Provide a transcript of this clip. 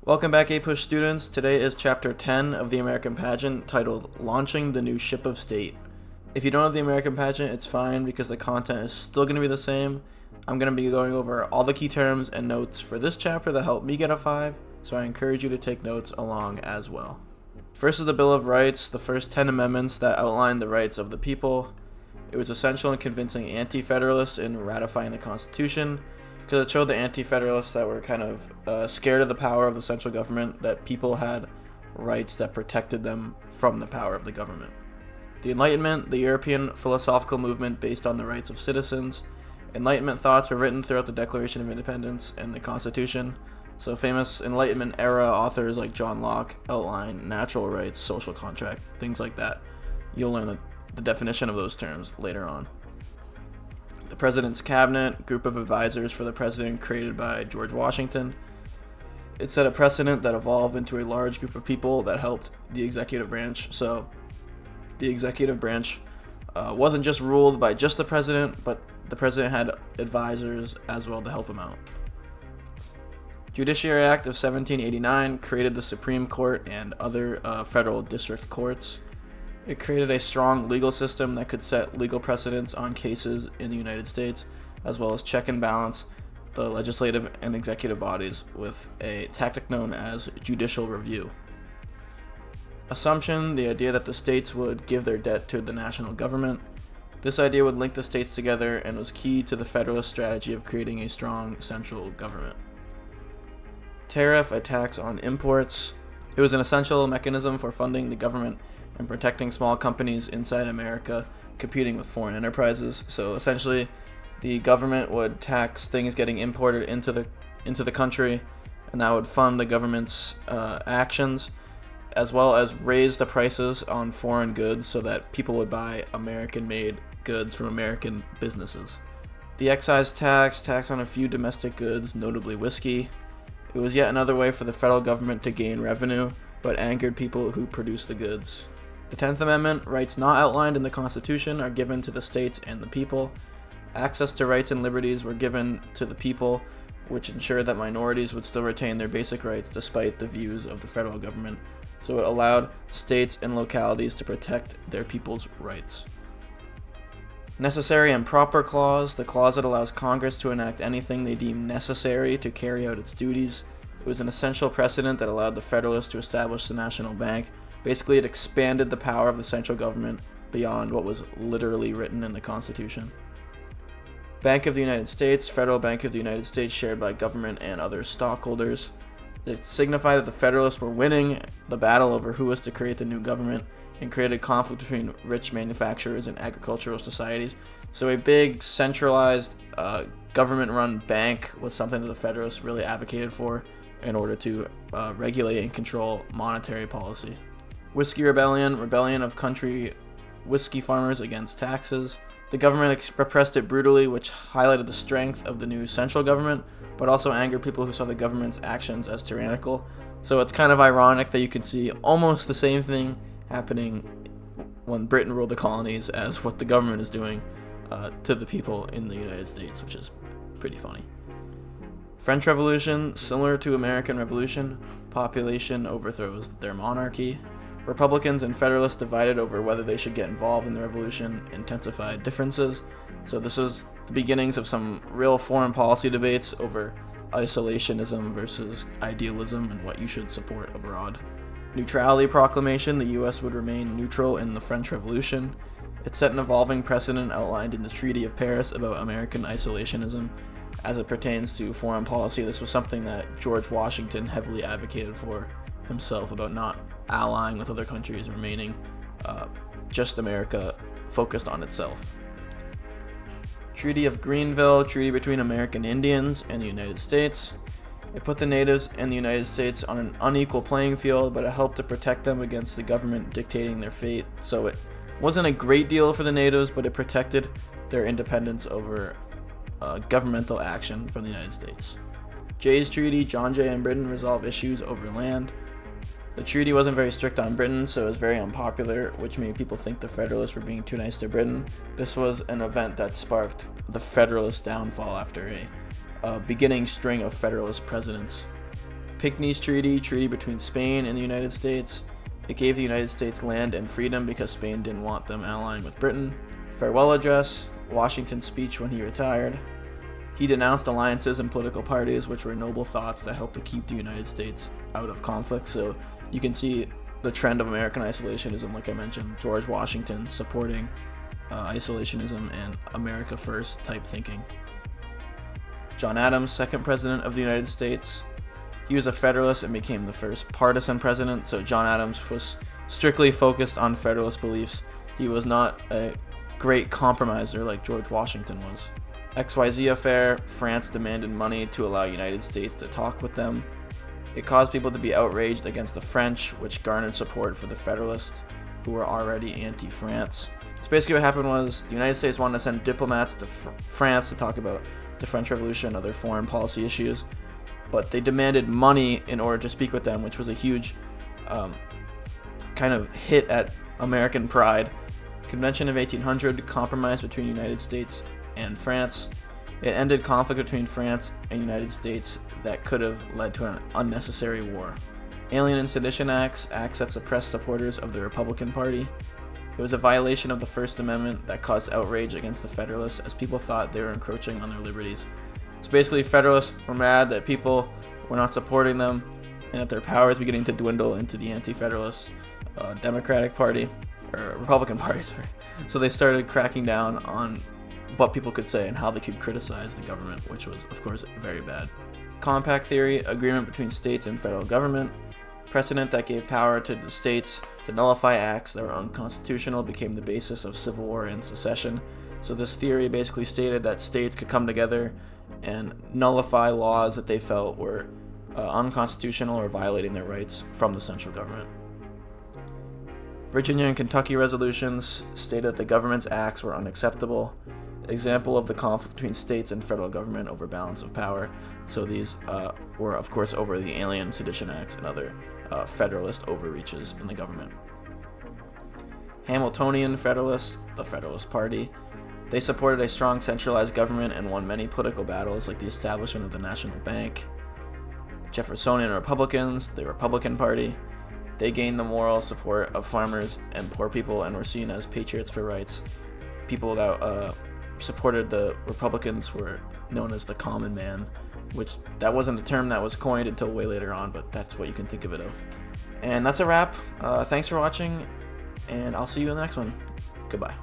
Welcome back, APUSH students. Today is Chapter 10 of the American Pageant, titled Launching the New Ship of State. If you don't have the American Pageant, it's fine because the content is still going to be the same. I'm going to be going over all the key terms and notes for this chapter that helped me get a 5, so I encourage you to take notes along as well. First is the Bill of Rights, the first 10 amendments that outline the rights of the people. It was essential in convincing anti-federalists in ratifying the Constitution, because it showed the anti-federalists that were kind of scared of the power of the central government, that people had rights that protected them from the power of the government. The Enlightenment, the European philosophical movement based on the rights of citizens. Enlightenment thoughts were written throughout the Declaration of Independence and the Constitution. So famous Enlightenment era authors like John Locke outline natural rights, social contract, things like that. You'll learn the definition of those terms later on. The President's Cabinet, group of advisors for the President created by George Washington. It set a precedent that evolved into a large group of people that helped the executive branch. So the executive branch wasn't just ruled by just the President, but the President had advisors as well to help him out. Judiciary Act of 1789 created the Supreme Court and other federal district courts. It created a strong legal system that could set legal precedents on cases in the United States, as well as check and balance the legislative and executive bodies with a tactic known as judicial review. Assumption, the idea that the states would give their debt to the national government. This idea would link the states together and was key to the Federalist strategy of creating a strong central government. Tariff, a tax on imports. It was an essential mechanism for funding the government and protecting small companies inside America competing with foreign enterprises. So essentially, the government would tax things getting imported into the country, and that would fund the government's actions, as well as raise the prices on foreign goods so that people would buy American-made goods from American businesses. The excise tax on a few domestic goods, notably whiskey. It was yet another way for the federal government to gain revenue, but angered people who produced the goods. The 10th Amendment, rights not outlined in the Constitution, are given to the states and the people. Access to rights and liberties were given to the people, which ensured that minorities would still retain their basic rights despite the views of the federal government. So it allowed states and localities to protect their people's rights. Necessary and proper clause, the clause that allows Congress to enact anything they deem necessary to carry out its duties. It was an essential precedent that allowed the Federalists to establish the national bank. Basically, it expanded the power of the central government beyond what was literally written in the Constitution. Bank of the United States, Federal Bank of the United States, shared by government and other stockholders. It signified that the Federalists were winning the battle over who was to create the new government and created conflict between rich manufacturers and agricultural societies. So a big centralized government-run bank was something that the Federalists really advocated for in order to regulate and control monetary policy. Whiskey rebellion of country whiskey farmers against taxes. The government repressed it brutally, which highlighted the strength of the new central government, but also angered people who saw the government's actions as tyrannical. So it's kind of ironic that you can see almost the same thing happening when Britain ruled the colonies as what the government is doing to the people in the United States, which is pretty funny. French Revolution, similar to American Revolution, population overthrows their monarchy. Republicans and Federalists divided over whether they should get involved in the revolution, intensified differences. So this was the beginnings of some real foreign policy debates over isolationism versus idealism and what you should support abroad. Neutrality Proclamation, the U.S. would remain neutral in the French Revolution. It set an evolving precedent outlined in the Treaty of Paris about American isolationism. As it pertains to foreign policy, this was something that George Washington heavily advocated for himself, about not allying with other countries, remaining just America focused on itself. Treaty of Greenville, treaty between American Indians and the United States. It put the natives and the United States on an unequal playing field, but it helped to protect them against the government dictating their fate. So it wasn't a great deal for the natives, but it protected their independence over governmental action from the United States. Jay's Treaty, John Jay and Britain resolve issues over land. The treaty wasn't very strict on Britain, so it was very unpopular, which made people think the Federalists were being too nice to Britain. This was an event that sparked the Federalist downfall after a beginning string of Federalist presidents. Pinckney's treaty between Spain and the United States. It gave the United States land and freedom because Spain didn't want them allying with Britain. Farewell address, Washington's speech when he retired. He denounced alliances and political parties, which were noble thoughts that helped to keep the United States out of conflict. So you can see the trend of American isolationism, like I mentioned, George Washington supporting isolationism and America first type thinking. John Adams, second president of the United States. He was a Federalist and became the first partisan president, so John Adams was strictly focused on Federalist beliefs. He was not a great compromiser like George Washington was. XYZ affair, France demanded money to allow United States to talk with them. It caused people to be outraged against the French, which garnered support for the Federalists, who were already anti-France. So basically what happened was the United States wanted to send diplomats to France to talk about the French Revolution and other foreign policy issues, but they demanded money in order to speak with them, which was a huge kind of hit at American pride. Convention of 1800, compromise between the United States and France. It ended conflict between France and United States that could have led to an unnecessary war. Alien and Sedition acts that suppressed supporters of the Republican Party. It was a violation of the First Amendment that caused outrage against the Federalists, as people thought they were encroaching on their liberties. So basically, Federalists were mad that people were not supporting them and that their power is beginning to dwindle into the anti-Federalist Democratic Party, or Republican Party, sorry. So they started cracking down on what people could say and how they could criticize the government, which was, of course, very bad. Compact theory, agreement between states and federal government. Precedent that gave power to the states to nullify acts that were unconstitutional became the basis of civil war and secession. So this theory basically stated that states could come together and nullify laws that they felt were unconstitutional or violating their rights from the central government. Virginia and Kentucky resolutions stated that the government's acts were unacceptable. Example of the conflict between states and federal government over balance of power. So these were, of course, over the Alien and Sedition Acts and other Federalist overreaches in the government. Hamiltonian Federalists, the Federalist Party. They supported a strong centralized government and won many political battles, like the establishment of the National Bank. Jeffersonian Republicans, the Republican Party. They gained the moral support of farmers and poor people and were seen as patriots for rights. People that supported the Republicans were known as the common man, which that wasn't a term that was coined until way later on, but that's what you can think of it of. And that's a wrap. Thanks for watching, and I'll see you in the next one. Goodbye.